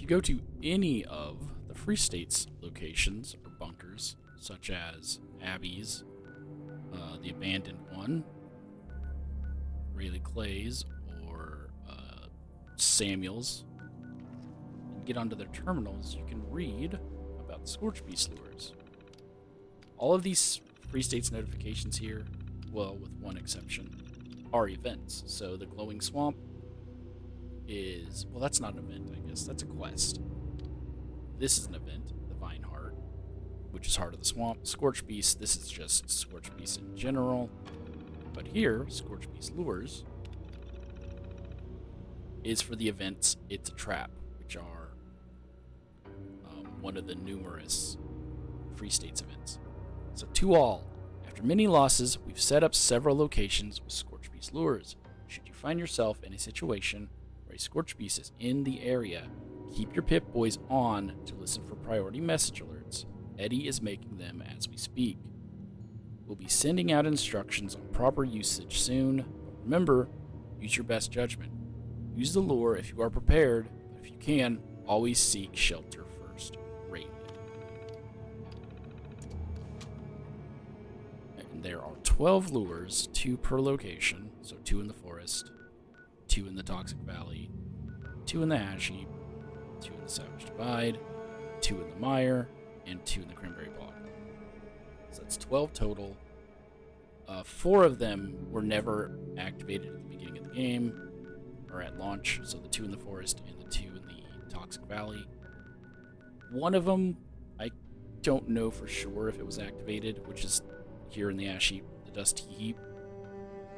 if you go to any of the Free States locations or bunkers, such as Abbey's, the Abandoned One, Raleigh Clay's, or Samuel's, and get onto their terminals, you can read about the Scorchbeast lures. All of these Free States notifications here, well, with one exception, are events. So the Glowing Swamp is, well, that's not an event, I guess. That's a quest. This is an event, the Vine Heart, which is Heart of the Swamp. Scorchbeast, this is just Scorchbeast in general. But here, Scorchbeast Lures is for the events It's a Trap, which are one of the numerous Free States events. So to all, after many losses, we've set up several locations with Scorchbeast Lures. Should you find yourself in a situation where a Scorchbeast is in the area, keep your Pip-Boys on to listen for priority message alerts. Eddie is making them as we speak. We'll be sending out instructions on proper usage soon, but remember, use your best judgment. Use the lure if you are prepared, but if you can, always seek shelter first. Rated. And there are 12 lures, 2 per location, so 2 in the forest, 2 in the Toxic Valley, 2 in the Ash Heap, 2 in the Savage Divide, 2 in the Mire, and 2 in the Cranberry Bog. So that's 12 total. 4 of them were never activated at the beginning of the game, or at launch, so the 2 in the forest and the 2 in the Toxic Valley. One of them, I don't know for sure if it was activated, which is here in the Ash Heap, the Dusty Heap.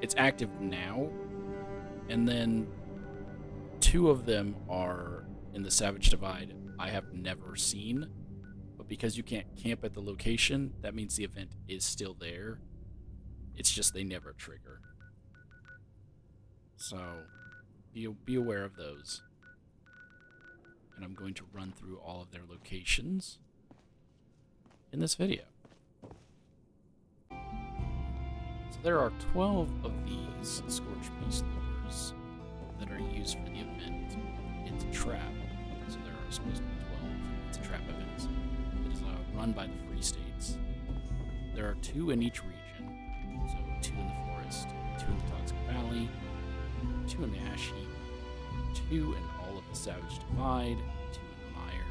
It's active now, and then 2 of them are in the Savage Divide I have never seen, but because you can't camp at the location, that means the event is still there. It's just they never trigger. So be aware of those. And I'm going to run through all of their locations in this video. So there are 12 of these Scorchbeast lures that are used for the event It's a Trap. So there are supposed to be 12 It's a Trap events. It is run by the Free States. There are 2 in each region. So 2 in the forest, 2 in the Toxic Valley, 2 in the Ash Heap, 2 in all of the Savage Divide, 2 in the Mire.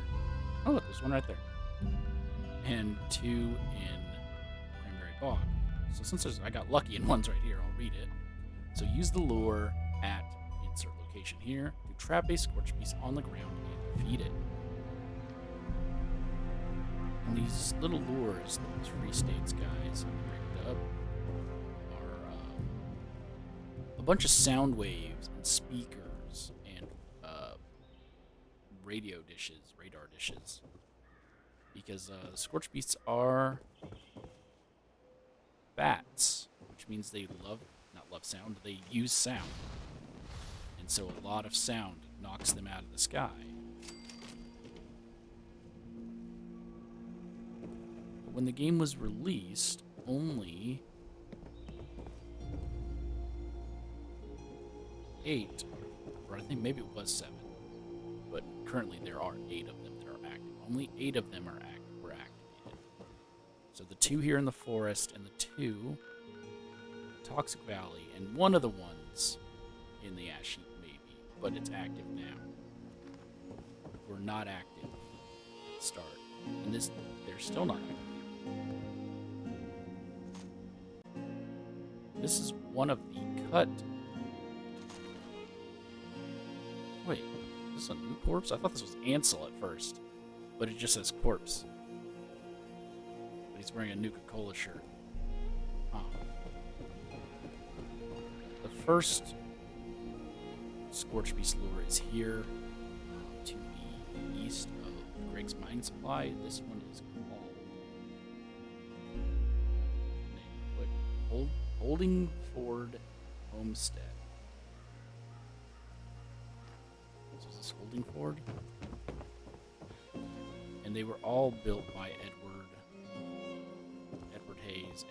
Oh look, there's one right there. And 2 in Cranberry Bog. So since I got lucky in one's right here, I'll read it. So use the lure at insert location here to trap a Scorchbeast on the ground and defeat it. And these little lures, those Free States guys have rigged up, are a bunch of sound waves and speakers and radar dishes. Because Scorchbeasts are bats, which means they not love sound, they use sound. And so a lot of sound knocks them out of the sky. But when the game was released, only 8, or I think maybe it was 7, but currently there are 8 of them that are active. Only 8 of them were activated. So the 2 here in the forest and the 2 in the Toxic Valley, and one of the ones in the Ash Heap maybe, but it's active now. Were not active at the start. And they're still not active. This is one of the cut. Wait, is this a new corpse? I thought this was Ansel at first, but it just says corpse. But he's wearing a Nuka-Cola shirt. Huh. The first Scorchbeast lure is here to the east of Greg's Mine Supply. This one is called Holdingford Homestead. So is this Holdingford? And they were all built by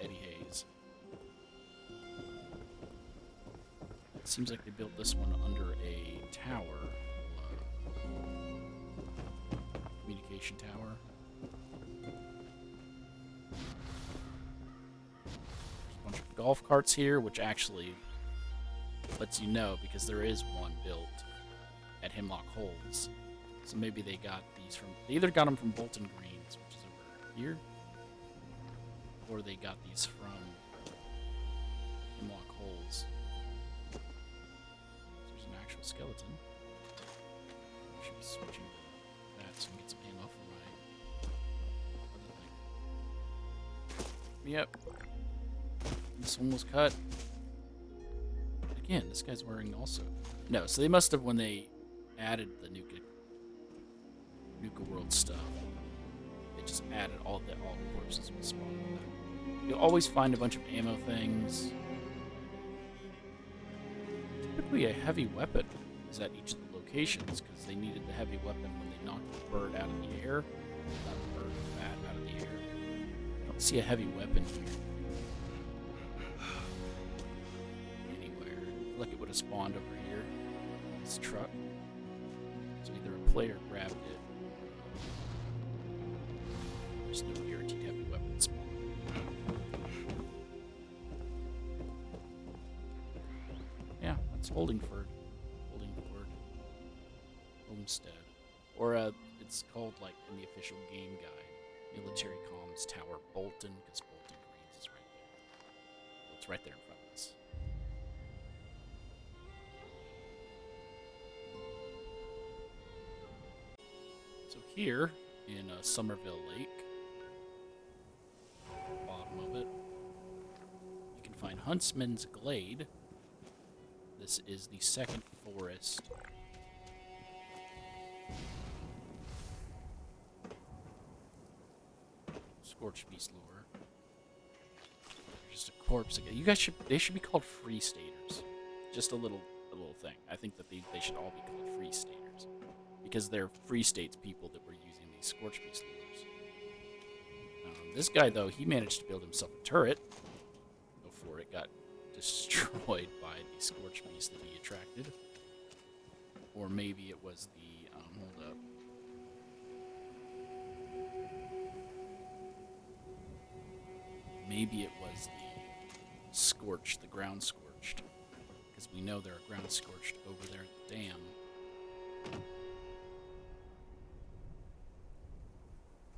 Eddie Hayes. It seems like they built this one under a tower. communication tower. There's a bunch of golf carts here, which actually lets you know because there is one built at Hemlock Holes. So maybe they got these from... They either got them from Bolton Greens, which is over here, or they got these from Hemlock Holes. There's an actual skeleton. I should be switching to that so I can get some ammo for my other thing. Yep. This one was cut. Again, this guy's wearing also... No, so they must have, when they added the Nuka World stuff, they just added all corpses will spawn with that. You'll always find a bunch of ammo things. Typically a heavy weapon is at each of the locations because they needed the heavy weapon when they knocked the bird out of the air. Not the bird, the bat out of the air. I don't see a heavy weapon here. Anywhere. I feel like it would have spawned over here. This truck. So either a player grabbed it. There's no guaranteed heavy weapon spawn. Yeah, that's Holdingford Homestead. Or it's called, like, in the official game guide, Military Comms Tower Bolton, because Bolton Greens is right there. Well, it's right there in front of us. So here, in Somerville Lake, bottom of it, you can find Huntsman's Glade. This is the second forest. Scorchbeast lure. Just a corpse again. You guys they should be called free staters. Just a little thing. I think that they should all be called free staters. Because they're free states people that were using these Scorchbeast lures. This guy, though, he managed to build himself a turret before it got destroyed by the Scorchbeast that he attracted. Or maybe it was the... hold up. Maybe it was the Scorched, the Ground Scorched. Because we know there are Ground Scorched over there at the dam.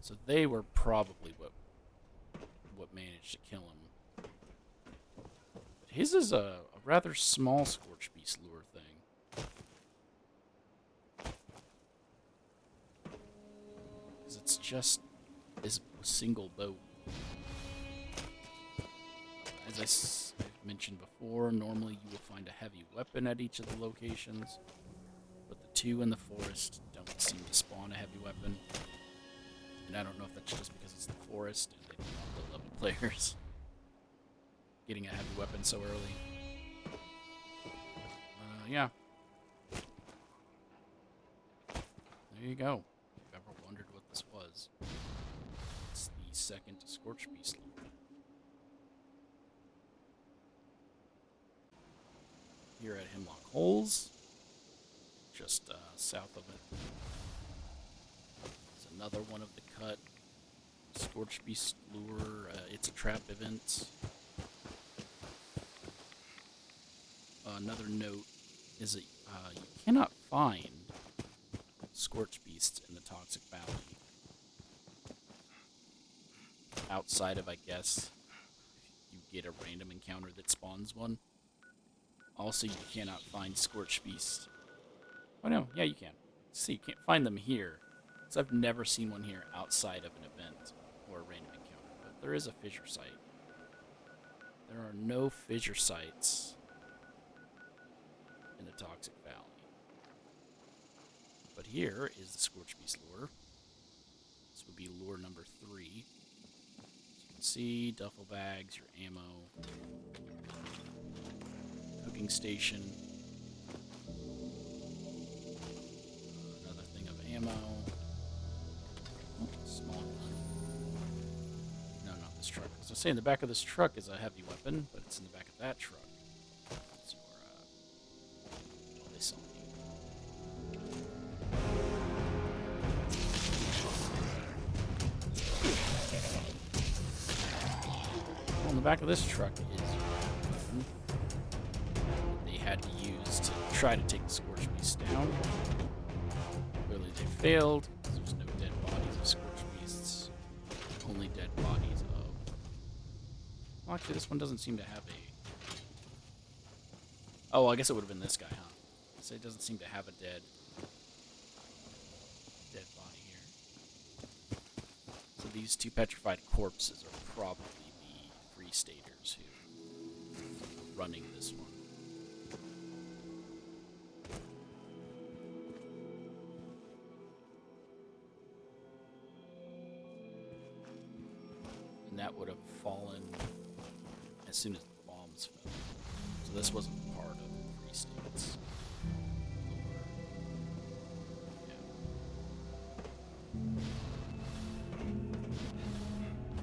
So they were probably what managed to kill him. But his is a rather small Scorchbeast lure thing. Because it's just this single boat. As I've mentioned before, normally you will find a heavy weapon at each of the locations. But the two in the forest don't seem to spawn a heavy weapon. And I don't know if that's just because it's the forest and they don't want low-level players getting a heavy weapon so early. Yeah. There you go. If you've ever wondered what this was, it's the second Scorchbeast lure. Here at Hemlock Holes, just south of it. Another one of the cut Scorchbeast lure. It's a trap event. Another note is that you cannot find Scorchbeasts in the Toxic Valley outside of, I guess, if you get a random encounter that spawns one. Also, you cannot find Scorchbeasts. Oh no, yeah, you can. See, you can't find them here. So I've never seen one here outside of an event or a random encounter, but there is a fissure site. There are no fissure sites in the Toxic Valley. But here is the Scorchbeast lure. This would be lure number 3. As you can see, duffel bags, your ammo, cooking station, another thing of ammo. Small one. No, not this truck. As I say, in the back of this truck is a heavy weapon, but it's in the back of that truck. It's your, oh, they saw me. back of this truck is a weapon they had to use to try to take the Scorchbeast down. Clearly they failed, because there's no dead bodies of Scorchbeasts. Only dead bodies of... Well, actually, this one doesn't seem to have a... Oh, I guess it would have been this guy, huh? So it doesn't seem to have a dead body here. So these two petrified corpses are probably the free staters who are running this one. And that would have fallen as soon as the bombs fell. So this wasn't part of the free states.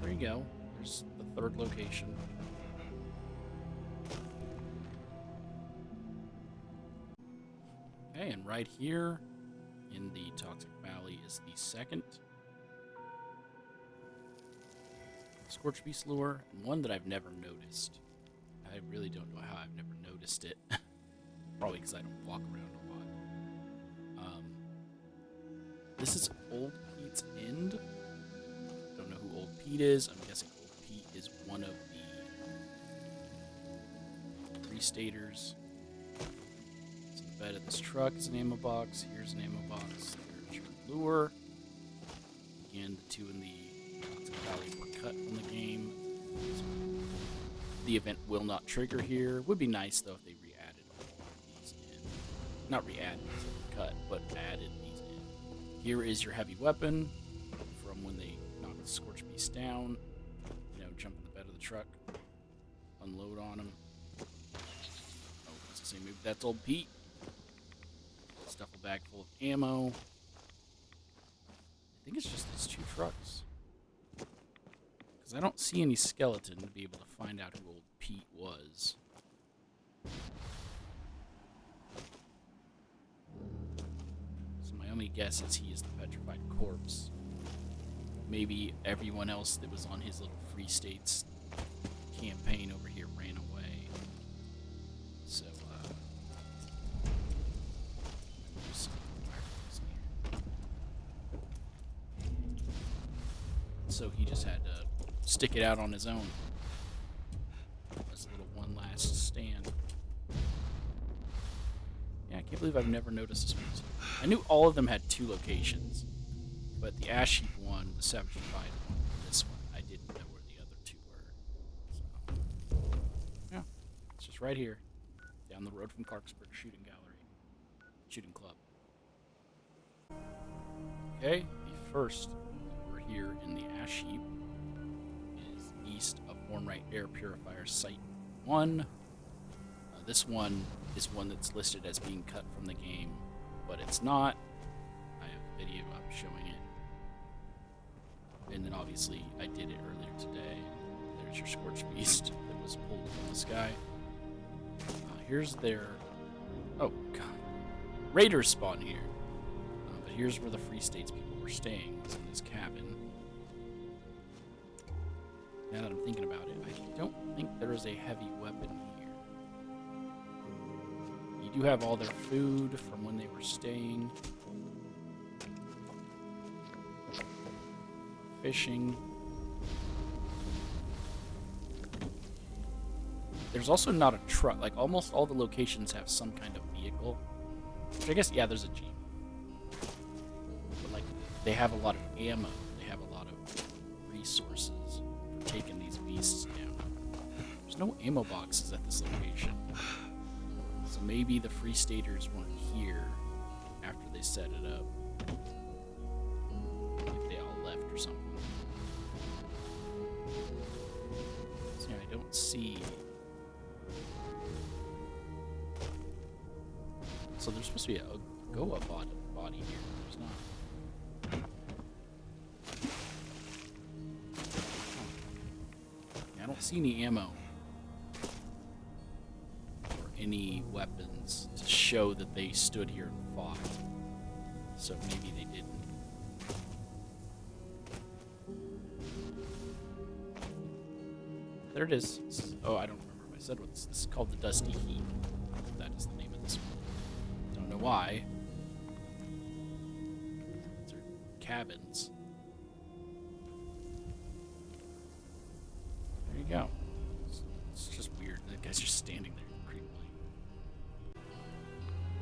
There you go. There's the third location. Okay, and right here in the Toxic Valley is the second Scorchbeast lure, and one that I've never noticed. I really don't know how I've never noticed it. Probably because I don't walk around a lot. This is Old Pete's End. Don't know who Old Pete is. I'm guessing Old Pete is one of the free staters. So the bed of this truck is an ammo box. Here's an ammo box. There's your lure. Again, the two in the Toxic Valley were cut from the game. So the event will not trigger here. Would be nice though if they re-added all of these in. Not re-added, cut, but added these in. Here is your heavy weapon from when they knocked the Scorchbeast down. You know, jump in the bed of the truck, unload on him. Oh, that's the same move. That's Old Pete. Stuff a bag full of ammo. I think it's just these two trucks. Because I don't see any skeleton to be able to find out who Old Pete was. So my only guess is he is the petrified corpse. Maybe everyone else that was on his little Free States campaign over here ran away. So, so he just had to stick it out on his own. As a little one last stand. Yeah, I can't believe I've never noticed this one. I knew all of them had two locations, but the Ash Heap one, the Savage Divide one, and this one, I didn't know where the other two were. So, yeah, it's just right here, down the road from Clarksburg Shooting Gallery, Shooting Club. Okay, the first lure here in the Ash Heap is east of Hornwright Air Purifier Site 1. This one is one that's listed as being cut from the game, but it's not. I have a video up showing it. And then obviously I did it earlier today. There's your Scorchbeast that was pulled from the sky. Here's their... Oh, God. Raiders spawn here. But here's where the Free States people were staying. It's in this cabin. Now that I'm thinking about it, I don't think there is a heavy weapon here. You do have all their food from when they were staying. Fishing. There's also not a truck. Like, almost all the locations have some kind of vehicle. Which I guess, yeah, there's a Jeep. But, like, they have a lot of ammo. They have a lot of resources for taking these beasts down. There's no ammo boxes at this location. So maybe the Free Staters weren't here after they set it up. If they all left or something. So yeah, I don't see... So there's supposed to be a Goa body here. There's not. Yeah, I don't see any ammo. Any weapons to show that they stood here and fought. So maybe they didn't. there it is. Oh, I don't remember if I said what this is called. The Dusty Heap. That is the name of this one. Don't know why. These are cabins. There you go. It's just weird. The guy's just standing there creepily.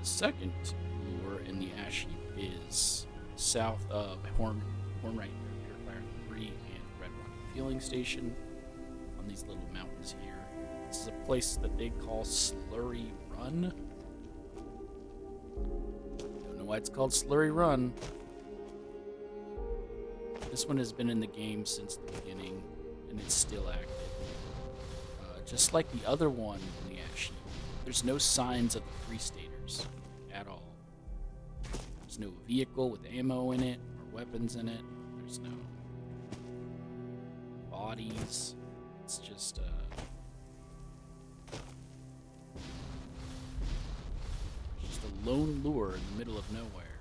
The second lure in the ash heap is south of Hornwright Purifier 3 and Red Rock Fueling Station on these little mountains here. This is a place that they call Slurry Run. Don't know why it's called Slurry Run. This one has been in the game since the beginning, and it's still active. Just like the other one in the ash heap, there's no signs of the free staters at all. There's no vehicle with ammo in it or weapons in it. There's no bodies. It's just a lone lure in the middle of nowhere,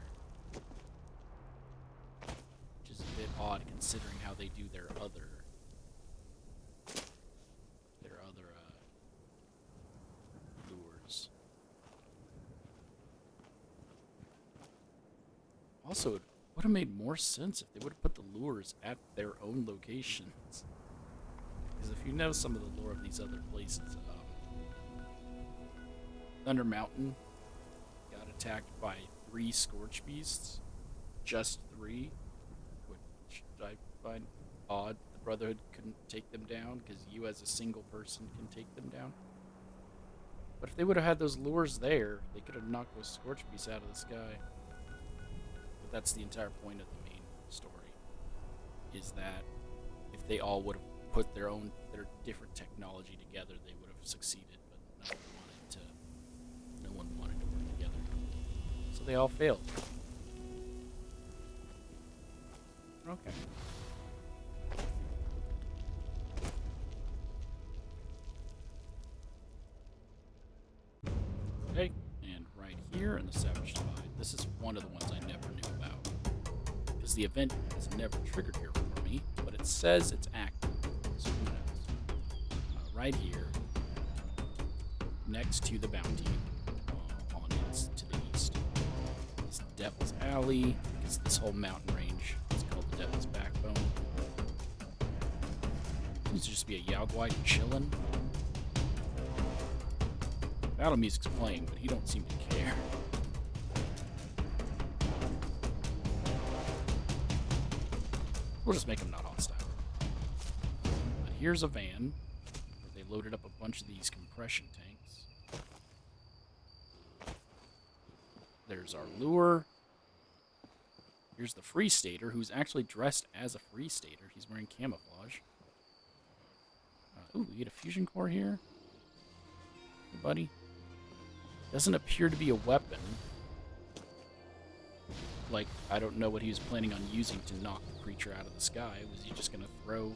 which is a bit odd considering how they do their other lures. Also, it would have made more sense if they would have put the lures at their own locations. Because if you know some of the lore of these other places, Thunder Mountain got attacked by 3 Scorchbeasts. Just 3. Which I find odd. The Brotherhood couldn't take them down because you as a single person can take them down. But if they would have had those lures there, they could have knocked those Scorchbeasts out of the sky. But that's the entire point of the main story, is that if they all would have put their different technology together, they would have succeeded, but no one wanted to work together. So they all failed. Okay. Okay, and right here in the Savage Divide, this is one of the ones I never knew about, because the event has never triggered here for me, but it says it's active, so who knows. Right here, next to the bounty, on its to the east, is Devil's Alley, because this whole mountain range is called the Devil's Backbone. Seems to just be a Yaogwai chillin'. Battle music's playing, but he don't seem to care. We'll just make him not hostile. But here's a van where they loaded up a bunch of these compression tanks. There's our lure. Here's the Free Stater, who's actually dressed as a Free Stater. He's wearing camouflage. Ooh, we get a fusion core here. Hey, buddy. Doesn't appear to be a weapon. Like, I don't know what he was planning on using to knock the creature out of the sky. Was he just going to throw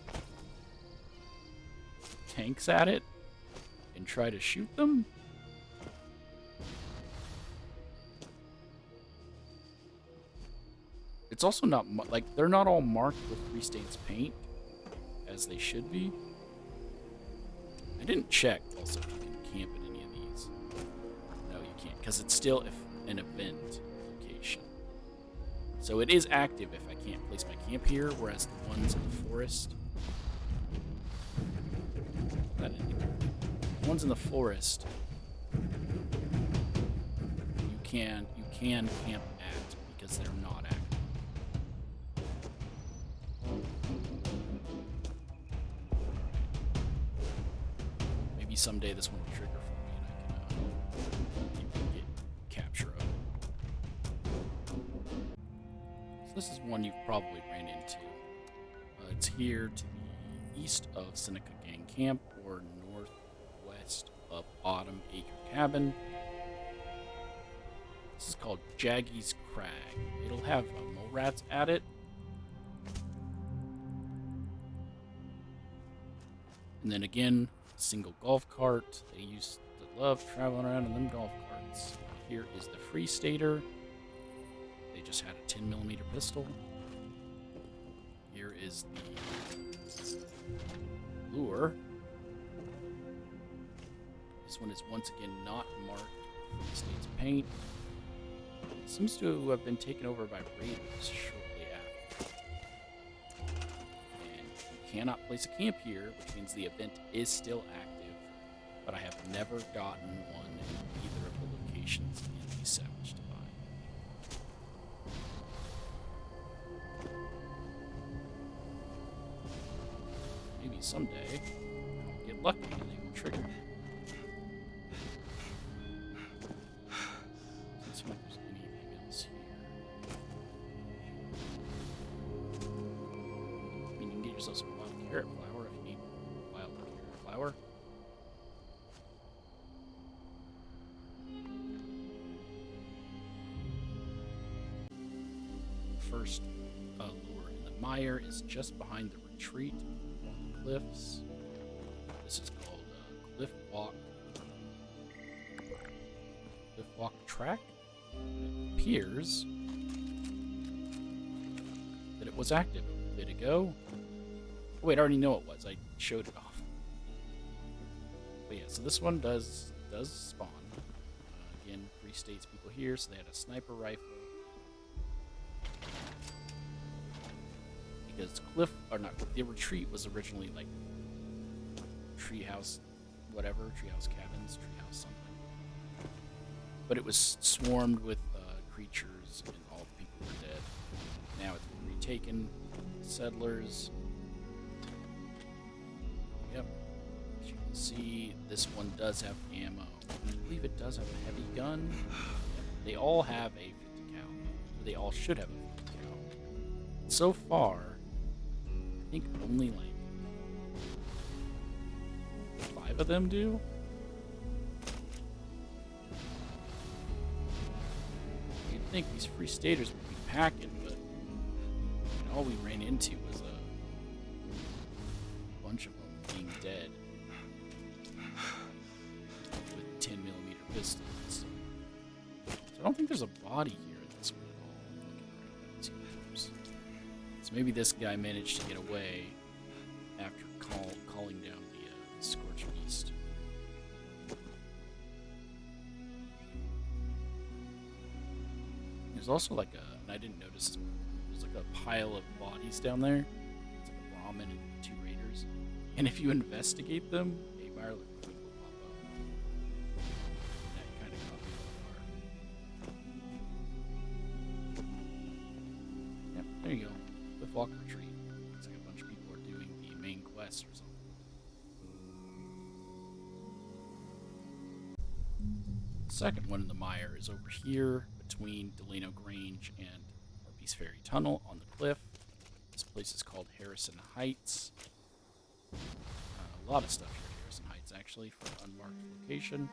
tanks at it and try to shoot them? It's also not, like, they're not all marked with Free State's paint, as they should be. I didn't check, also, if you can camp in any of these. No, you can't, because it's still an event location. So it is active if I can't place my camp here, whereas the ones in the forest... The ones in the forest, you can camp at, because they're not active. Maybe someday this one will trigger for me and I can get capture of it. So this is one you've probably ran into. It's here to the east of Seneca Gang Camp, or northwest of Autumn Acre Cabin. This is called Jaggy's Crag. It'll have mole rats at it. And then again, single golf cart. They used to love traveling around in them golf carts. Here is the Free Stater. They just had a 10mm pistol. Here is the lure. This one is once again not marked with Free States paint. It seems to have been taken over by raiders shortly after. And you cannot place a camp here, which means the event is still active, but I have never gotten one in either of the locations in the Savage Divide. Maybe someday I'll get lucky and they will trigger. Let's see if there's anything else here. I mean, you can get yourself some wild carrot flower if you need wild carrot flower. First lure in the mire is just behind the retreat on the cliffs. This is called Cliffwalk Track. It appears that it was active a bit ago. Oh, wait, I already know it was. I showed it off. But yeah, so this one does spawn. Again, Free States people here, so they had a sniper rifle. Because the retreat was originally like treehouse, whatever, treehouse cabins, treehouse something. But it was swarmed with creatures, and all the people were dead. Now it's been retaken. Settlers. Yep. As you can see, this one does have ammo. I believe it does have a heavy gun. Yep. They all have a 50 cal. Or they all should have a 50 cal. So far, I think only like 5 of them do. You'd think these Free Staters would be packing, but all we ran into was a bunch of them being dead with 10mm pistols. So I don't think there's a body here at this one at all. I'm looking around, I don't see a corpse. So maybe this guy managed to get away after calling down the Scorchbeast. There's also like and I didn't notice this before, there's like a pile of bodies down there. It's like a Brahmin and 2 raiders. And if you investigate them, a Mire will pop up. That kind of caught me off guard. Yep, there you go. Cliffwalk Retreat. Looks like a bunch of people are doing the main quest or something. The second one in the mire is over here between Delano Grange and Harpy's Ferry Tunnel on the cliff. This place is called Harrison Heights. A lot of stuff here at Harrison Heights, actually, for an unmarked location.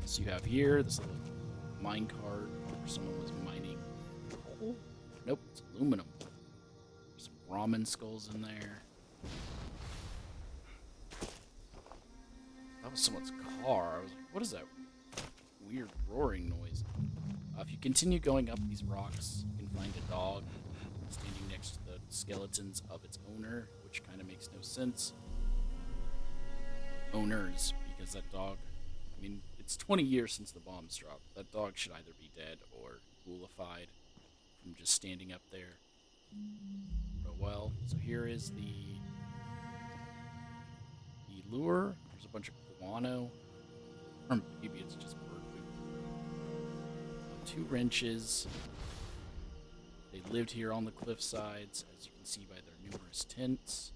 So you have here this little mine cart where someone was mining coal. Nope, it's aluminum. There's some Brahmin skulls in there. That was someone's car. I was like, what is that weird roaring noise? If you continue going up these rocks, you can find a dog standing next to the skeletons of its owner, which kind of makes no sense. Owners, because that dog, I mean, it's 20 years since the bombs dropped. That dog should either be dead or ghoulified from just standing up there. Oh well, so here is the lure. There's a bunch of guano, or maybe it's just bird poop. 2 wrenches. They lived here on the cliff sides, as you can see by their numerous tents.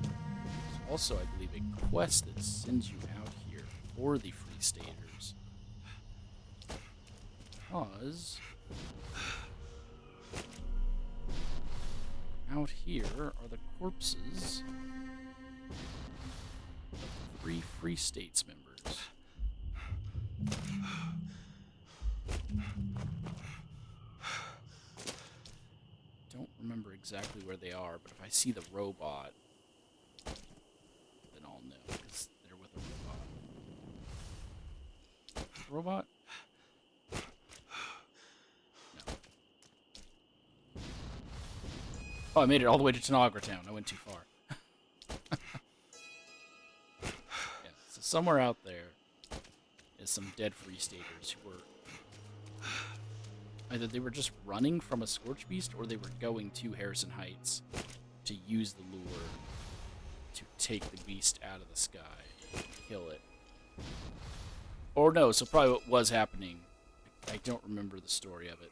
There's also, I believe, a quest that sends you out here for the Free Staters. Because out here are the corpses of 3 Free States members. Don't remember exactly where they are, but if I see the robot, then I'll know, because they're with a robot. Robot? No. Oh, I made it all the way to Tanagra Town. I went too far. somewhere out there is some dead free staters who were either they were just running from a Scorchbeast or they were going to Harrison Heights to use the lure to take the beast out of the sky and kill it. Or no, so probably what was happening, I don't remember the story of it,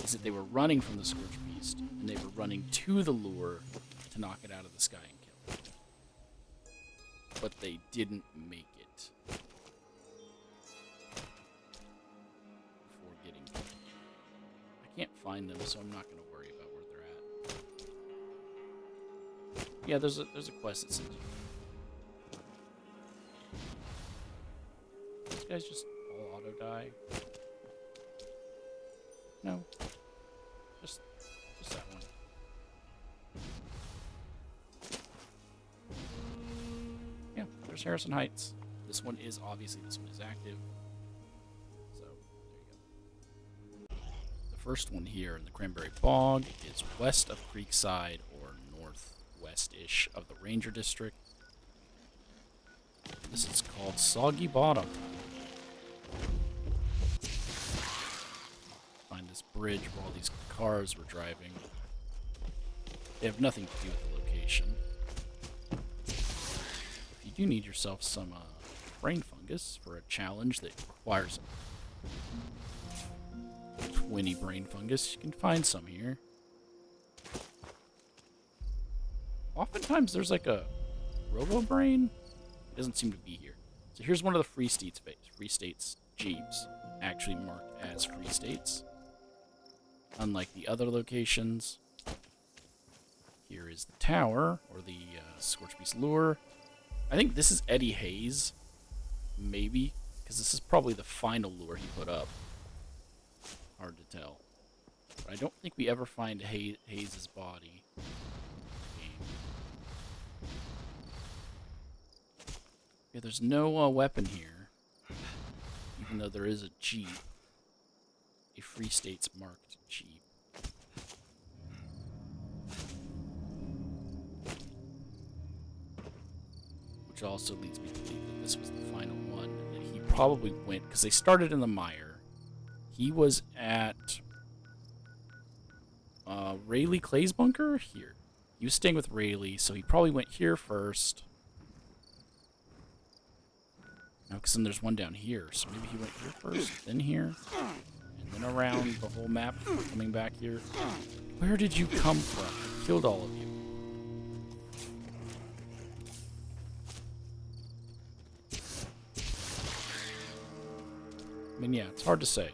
is that they were running from the Scorchbeast and they were running to the lure to knock it out of the sky and kill it. But they didn't make it before getting killed. I can't find them, so I'm not going to worry about where they're at. Yeah, there's a quest that sends you. These guys just all auto die. No, just that one. Yeah, there's Harrison Heights. This one is active. So there you go. The first one here in the Cranberry Bog is west of Creekside or northwest-ish of the Ranger District. This is called Soggy Bottom. Find this bridge where all these cars were driving. They have nothing to do with the location. If you do need yourself some brain fungus for a challenge that requires 20 brain fungus, you can find some here. Oftentimes there's like a robo brain. It doesn't seem to be here. So here's one of the Free States Jeeps, actually marked as Free States. Unlike the other locations. Here is the tower, or the Scorchbeast lure. I think this is Eddie Hayes, maybe, because this is probably the final lure he put up. Hard to tell. But I don't think we ever find Hayes' body. Yeah, there's no weapon here, even though there is a Jeep, a Free States marked Jeep. Which also leads me to believe that this was the final one, and that he probably went, because they started in the Mire. He was at Raleigh Clay's bunker here. He was staying with Raleigh, so he probably went here first. No, because then there's one down here, so maybe he went here first, then here, and then around the whole map, coming back here. Where did you come from? I killed all of you. I mean, yeah, it's hard to say.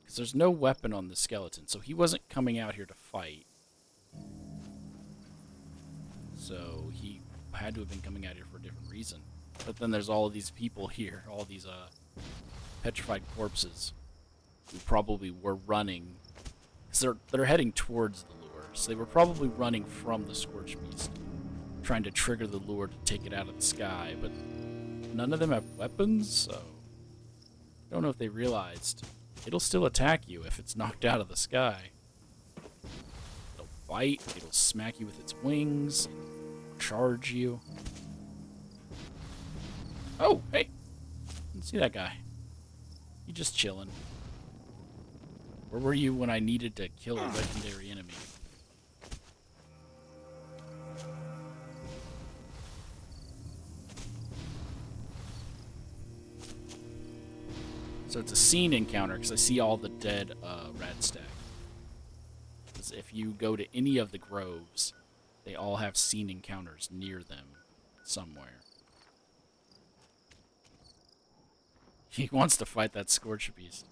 Because there's no weapon on the skeleton, so he wasn't coming out here to fight. So he had to have been coming out here for a different reason. But then there's all of these people here, all these petrified corpses, who probably were running, because they're heading towards the lure, so they were probably running from the Scorchbeast, trying to trigger the lure to take it out of the sky, but none of them have weapons, so I don't know if they realized it'll still attack you if it's knocked out of the sky. It'll bite, it'll smack you with its wings, charge you. Oh, hey! Didn't see that guy. You just chilling. Where were you when I needed to kill a legendary enemy? So it's a scene encounter, because I see all the dead Radstag. Because if you go to any of the groves, they all have scene encounters near them somewhere. He wants to fight that Scorchbeast.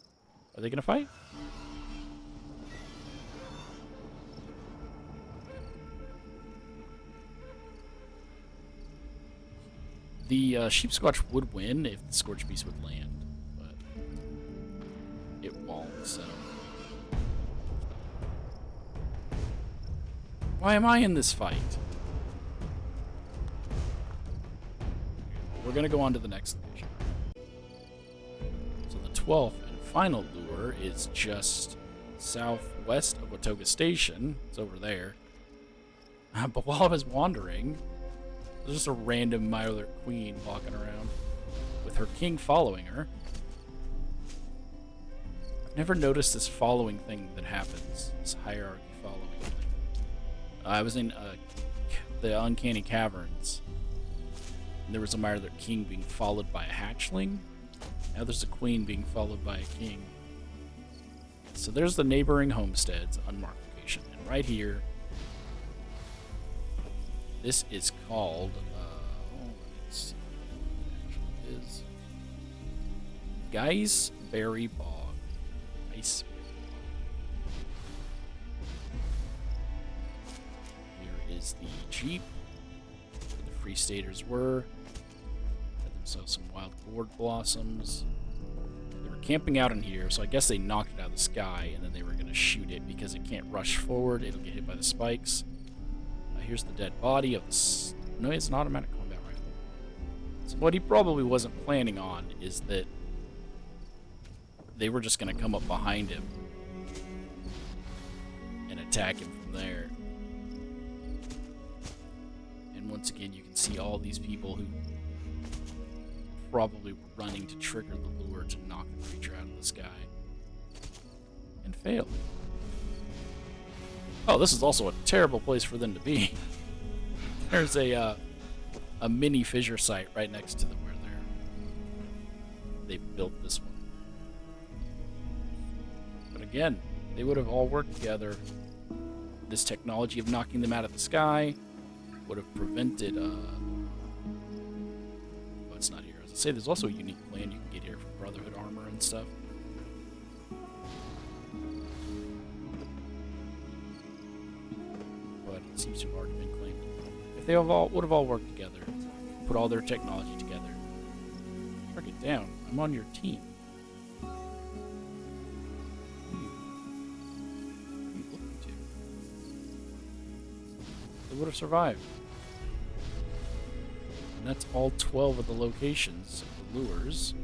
Are they going to fight? The Sheepsquatch would win if the Scorchbeast would land, but it won't, so... Why am I in this fight? We're going to go on to the next location. So the 12th and final lure is just southwest of Watoga Station. It's over there. But while I was wandering, There's just a random Mire queen walking around with her king following her. I've never noticed this following thing that happens. This hierarchy following thing. I was in the Uncanny Caverns, and there was a Mire king being followed by a hatchling. Now there's a queen being followed by a king. So there's the neighboring homesteads, unmarked location. And right here, this is called, let's see what it is. Geise Berry Bog. Geise Berry Bog. Here is the Jeep, where the Free Staters were. Had themselves some wild gourd blossoms. They were camping out in here, so I guess they knocked it out of the sky, and then they were going to shoot it because it can't rush forward. It'll get hit by the spikes. Here's the dead body of the... No, it's an automatic combat rifle. So what he probably wasn't planning on is that they were just going to come up behind him and attack him from there. And once again, you can see all these people who probably were running to trigger the lure to knock the creature out of the sky. And failed. Oh, this is also a terrible place for them to be. There's a mini fissure site right next to them where they built this one. But again, they would have all worked together. This technology of knocking them out of the sky would have prevented. Oh, it's not here. As I say, there's also a unique land you can get here for Brotherhood armor and stuff. It seems to have already been claimed. If they would have all worked together, put all their technology together. Mark it down. I'm on your team. What are you looking to? They would have survived. And that's all 12 of the locations of the lures.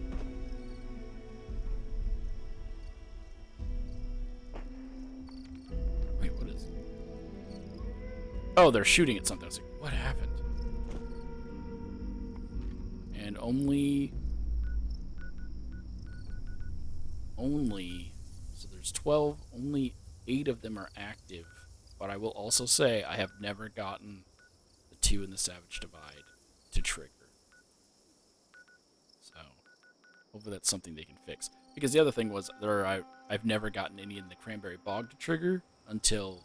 Oh, they're shooting at something. I was like, what happened? And only, so there's 12, only 8 of them are active. But I will also say, I have never gotten the 2 in the Savage Divide to trigger. So, hopefully that's something they can fix. Because the other thing was, I've never gotten any in the Cranberry Bog to trigger until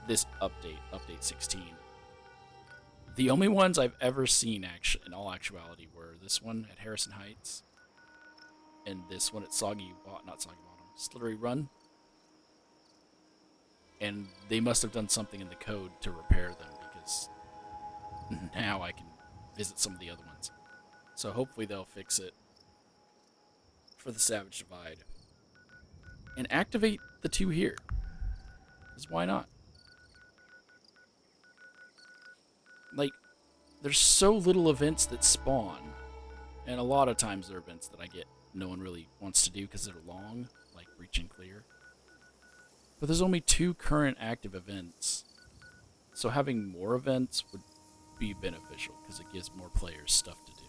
this update 16. The only ones I've ever seen in all actuality were this one at Harrison Heights and this one at Slurry Run. And they must have done something in the code to repair them because now I can visit some of the other ones. So hopefully they'll fix it for the Savage Divide and activate the 2 here. Because why not? Like, there's so little events that spawn, and a lot of times there are events that no one really wants to do because they're long, like Reach and Clear. But there's only 2 current active events, so having more events would be beneficial because it gives more players stuff to do.